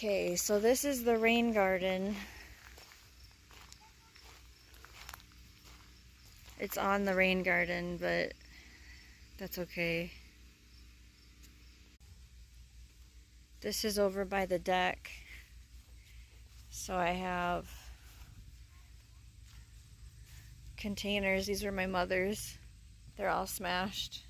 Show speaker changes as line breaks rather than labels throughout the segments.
Okay, so this is the rain garden. It's on the rain garden, but that's okay. This is over by the deck. So I have containers. These are my mother's. They're all smashed.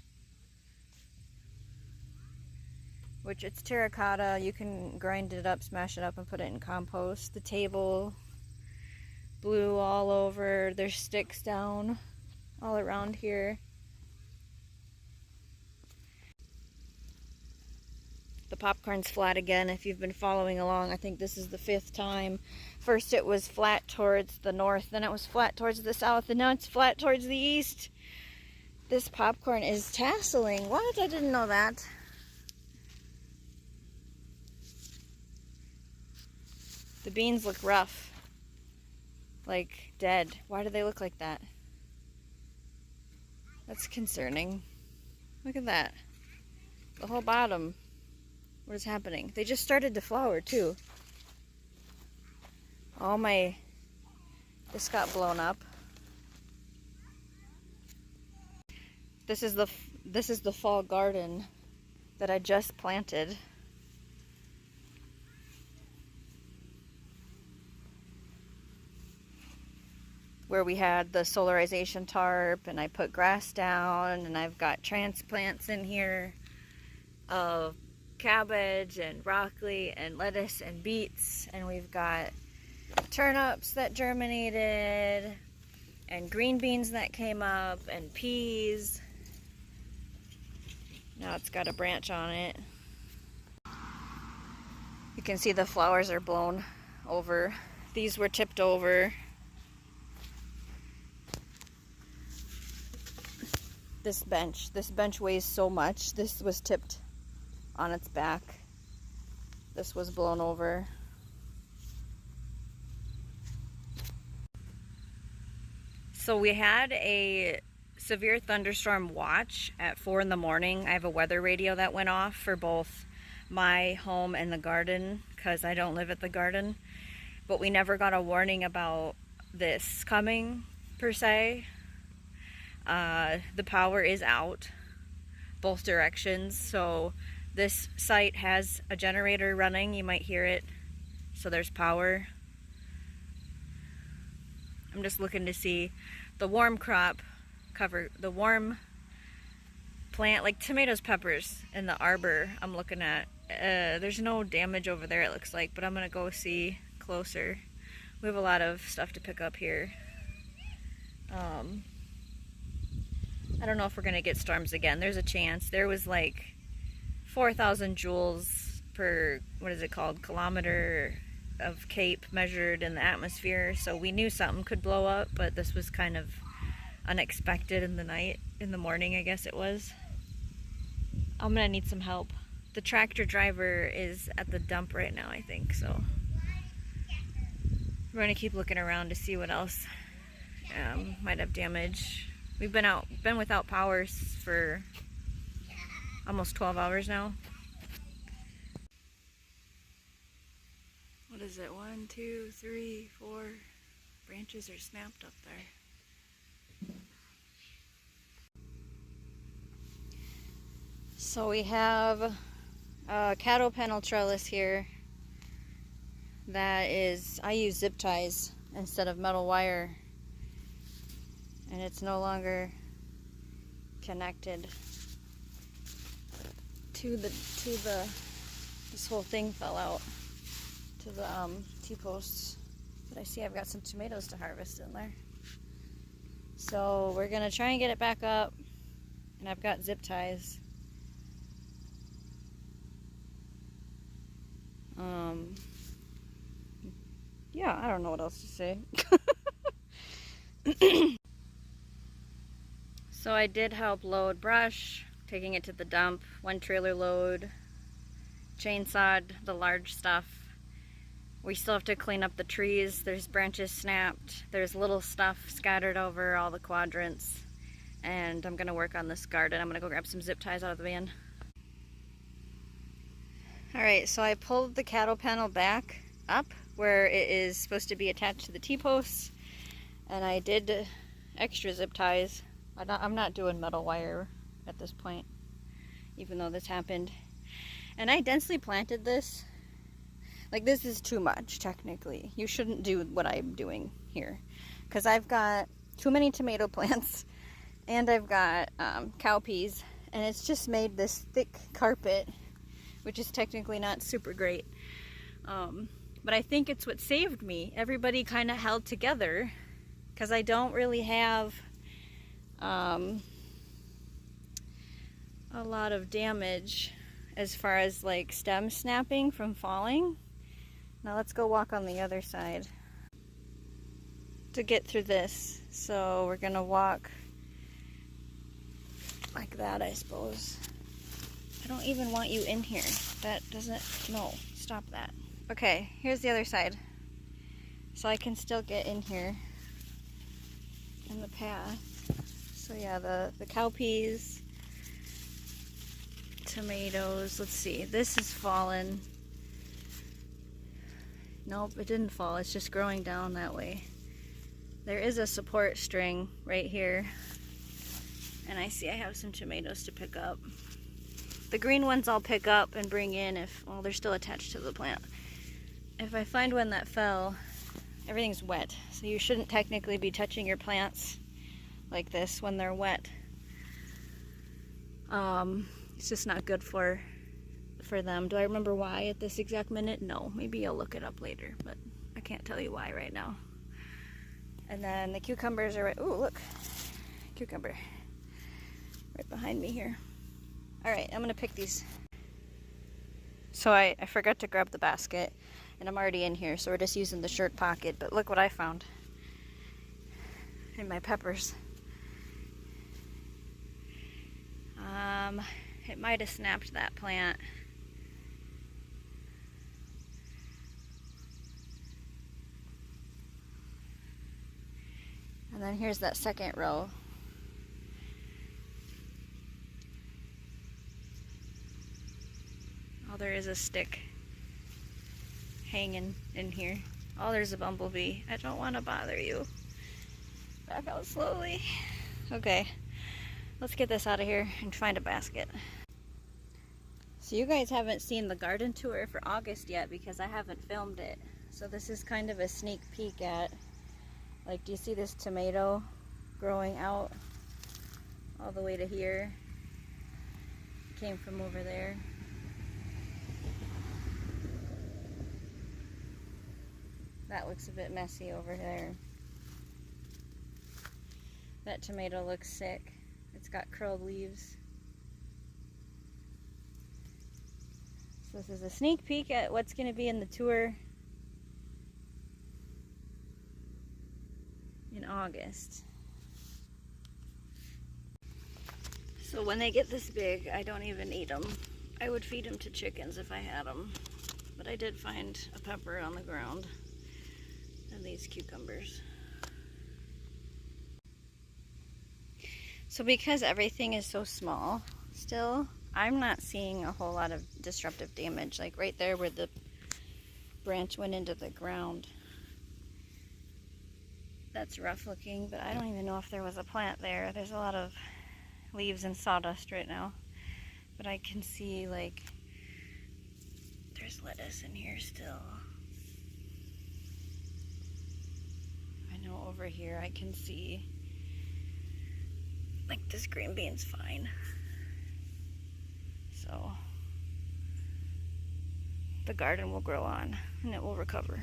Which it's terracotta. You can grind it up, smash it up, and put it in compost. The table blew all over. There's sticks down all around here. The popcorn's flat again. If you've been following along, I think this is the 5th time. First it was flat towards the north, then it was flat towards the south, and now it's flat towards the east. This popcorn is tasseling. What? I didn't know that. The beans look rough. Like dead. Why do they look like that? That's concerning. Look at that. The whole bottom. What is happening? They just started to flower too. This got blown up. This is the fall garden that I just planted. Where we had the solarization tarp, and I put grass down, and I've got transplants in here of cabbage and broccoli and lettuce and beets, and we've got turnips that germinated and green beans that came up and peas. Now it's got a branch on it. You can see the flowers are blown over. These were tipped over. This bench weighs so much. This was tipped on its back. This was blown over. So we had a severe thunderstorm watch at 4 in the morning. I have a weather radio that went off for both my home and the garden because I don't live at the garden. But we never got a warning about this coming per se. The power is out both directions, so this site has a generator running. You might hear it, so there's power. I'm just looking to see the warm crop cover, the warm plant like tomatoes, peppers in the arbor. I'm looking at there's no damage over there, it looks like, but I'm gonna go see closer. We have a lot of stuff to pick up here. I don't know if we're gonna get storms again. There's a chance. There was like 4,000 joules per, what is it called, kilometer of CAPE measured in the atmosphere. So we knew something could blow up, but this was kind of unexpected in the morning, I guess it was. I'm gonna need some help. The tractor driver is at the dump right now, I think, so we're gonna keep looking around to see what else might have damage. We've been without power for almost 12 hours now. What is it? 1, 2, 3, 4 branches are snapped up there. So we have a cattle panel trellis here that is, I use zip ties instead of metal wire, and it's no longer connected to the this whole thing fell out to the T-posts. But I see I've got some tomatoes to harvest in there, so we're gonna try and get it back up, and I've got zip ties. Yeah, I don't know what else to say. So I did help load brush, taking it to the dump, 1 trailer load, chainsawed the large stuff. We still have to clean up the trees. There's branches snapped. There's little stuff scattered over all the quadrants. And I'm gonna work on this garden. I'm gonna go grab some zip ties out of the van. Alright, so I pulled the cattle panel back up where it is supposed to be attached to the T-posts, and I did extra zip ties. I'm not doing metal wire at this point, even though this happened. And I densely planted this. Like, this is too much, technically. You shouldn't do what I'm doing here, because I've got too many tomato plants, and I've got cowpeas, and it's just made this thick carpet, which is technically not super great. But I think it's what saved me. Everybody kind of held together, because I don't really have a lot of damage as far as like stem snapping from falling. Now let's go walk on the other side to get through this. So we're gonna walk like that, I suppose. I don't even want you in here. That doesn't, no, stop that. Okay, here's the other side. So I can still get in here in the path. So yeah, the cowpeas, tomatoes, let's see, this is fallen. Nope, it didn't fall, it's just growing down that way. There is a support string right here, and I see I have some tomatoes to pick up. The green ones I'll pick up and bring in if, well, they're still attached to the plant. If I find one that fell, everything's wet, so you shouldn't technically be touching your plants like this when they're wet. It's just not good for them. Do I remember why at this exact minute? No, maybe I'll look it up later, but I can't tell you why right now. And then the cucumbers are right, ooh, look, cucumber right behind me here. All right, I'm gonna pick these. So I forgot to grab the basket, and I'm already in here, so we're just using the shirt pocket, but look what I found in my peppers. It might have snapped that plant. And then here's that second row. Oh, there is a stick hanging in here. Oh, there's a bumblebee. I don't want to bother you. Back out slowly. Okay, let's get this out of here and find a basket. So you guys haven't seen the garden tour for August yet because I haven't filmed it. So this is kind of a sneak peek at, like, do you see this tomato growing out all the way to here? It came from over there. That looks a bit messy over there. That tomato looks sick. It's got curled leaves. So this is a sneak peek at what's going to be in the tour in August. So when they get this big, I don't even eat them. I would feed them to chickens if I had them. But I did find a pepper on the ground and these cucumbers. So because everything is so small still, I'm not seeing a whole lot of disruptive damage. Like right there where the branch went into the ground. That's rough looking, but I don't even know if there was a plant there. There's a lot of leaves and sawdust right now. But I can see, like, there's lettuce in here still. I know over here I can see, like, this green bean's fine. So the garden will grow on and it will recover.